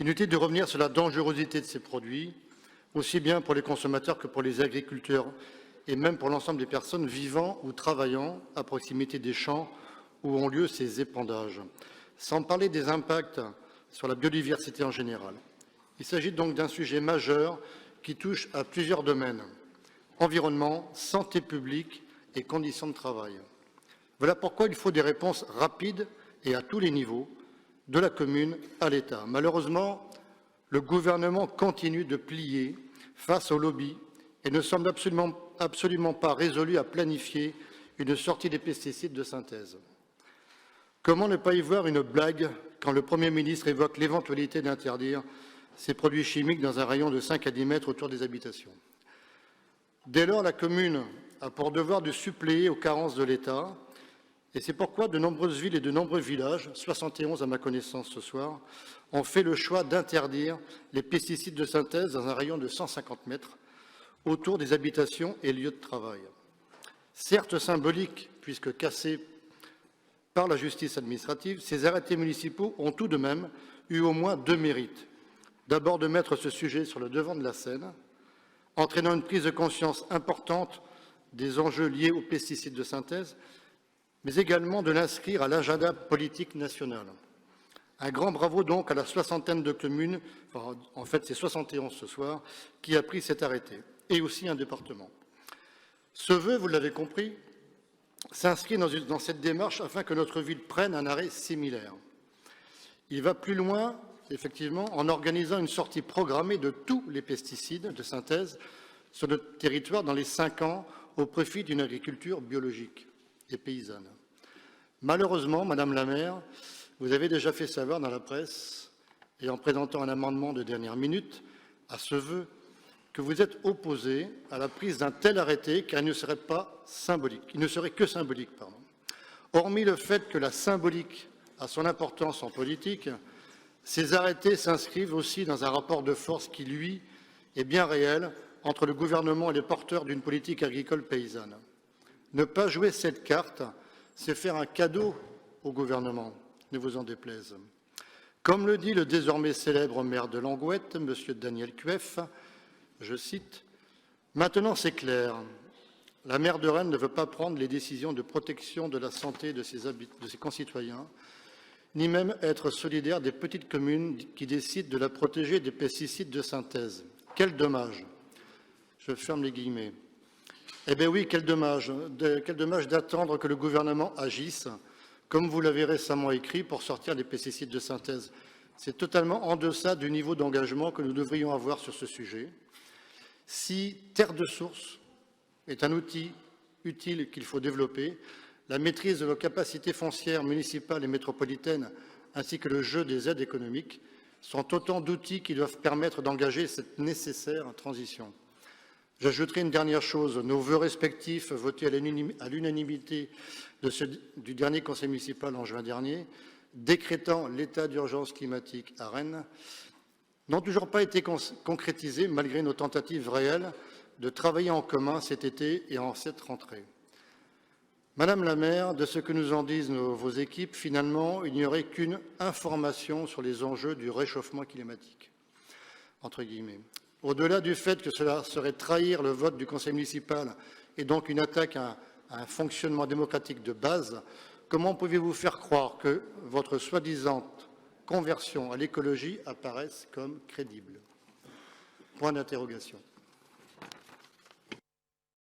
Inutile de revenir sur la dangerosité de ces produits, aussi bien pour les consommateurs que pour les agriculteurs et même pour l'ensemble des personnes vivant ou travaillant à proximité des champs où ont lieu ces épandages, sans parler des impacts sur la biodiversité en général. Il s'agit donc d'un sujet majeur qui touche à plusieurs domaines: environnement, santé publique et conditions de travail. Voilà pourquoi il faut des réponses rapides et à tous les niveaux, de la commune à l'État. Malheureusement, le gouvernement continue de plier face aux lobbies et ne semble absolument pas résolu à planifier une sortie des pesticides de synthèse. Comment ne pas y voir une blague quand le Premier ministre évoque l'éventualité d'interdire ces produits chimiques dans un rayon de 5 à 10 mètres autour des habitations? Dès lors, la commune a pour devoir de suppléer aux carences de l'État, et c'est pourquoi de nombreuses villes et de nombreux villages, 71 à ma connaissance ce soir, ont fait le choix d'interdire les pesticides de synthèse dans un rayon de 150 mètres autour des habitations et lieux de travail. Certes symbolique, puisque cassés par la justice administrative, ces arrêtés municipaux ont tout de même eu au moins deux mérites. D'abord, de mettre ce sujet sur le devant de la scène, entraînant une prise de conscience importante des enjeux liés aux pesticides de synthèse, mais également de l'inscrire à l'agenda politique national. Un grand bravo donc à la soixantaine de communes, en fait c'est 71 ce soir, qui a pris cet arrêté, et aussi un département. Ce vœu, vous l'avez compris, s'inscrit dans cette démarche afin que notre ville prenne un arrêt similaire. Il va plus loin, effectivement, en organisant une sortie programmée de tous les pesticides de synthèse sur notre territoire dans les 5 ans au profit d'une agriculture biologique et paysanne. Malheureusement, Madame la maire, vous avez déjà fait savoir dans la presse et en présentant un amendement de dernière minute à ce vœu que vous êtes opposé à la prise d'un tel arrêté car il ne serait pas symbolique, il ne serait que symbolique, pardon. Hormis le fait que la symbolique a son importance en politique, ces arrêtés s'inscrivent aussi dans un rapport de force qui, lui, est bien réel entre le gouvernement et les porteurs d'une politique agricole paysanne. Ne pas jouer cette carte, c'est faire un cadeau au gouvernement, ne vous en déplaise. Comme le dit le désormais célèbre maire de Langouette, M. Daniel Cueff, je cite, « Maintenant c'est clair, la maire de Rennes ne veut pas prendre les décisions de protection de la santé de ses concitoyens, ni même être solidaire des petites communes qui décident de la protéger des pesticides de synthèse. Quel dommage !» Je ferme les guillemets. Eh bien oui, quel dommage d'attendre que le gouvernement agisse, comme vous l'avez récemment écrit, pour sortir les pesticides de synthèse. C'est totalement en deçà du niveau d'engagement que nous devrions avoir sur ce sujet. Si Terre de source est un outil utile qu'il faut développer, la maîtrise de nos capacités foncières municipales et métropolitaines, ainsi que le jeu des aides économiques, sont autant d'outils qui doivent permettre d'engager cette nécessaire transition. J'ajouterai une dernière chose. Nos vœux respectifs, votés à l'unanimité du dernier conseil municipal en juin dernier, décrétant l'état d'urgence climatique à Rennes, n'ont toujours pas été concrétisés malgré nos tentatives réelles de travailler en commun cet été et en cette rentrée. Madame la maire, de ce que nous en disent vos équipes, finalement, il n'y aurait qu'une information sur les enjeux du réchauffement climatique, entre guillemets. Au-delà du fait que cela serait trahir le vote du conseil municipal et donc une attaque à un fonctionnement démocratique de base, comment pouvez-vous faire croire que votre soi-disant conversion à l'écologie apparaisse comme crédible? Point d'interrogation.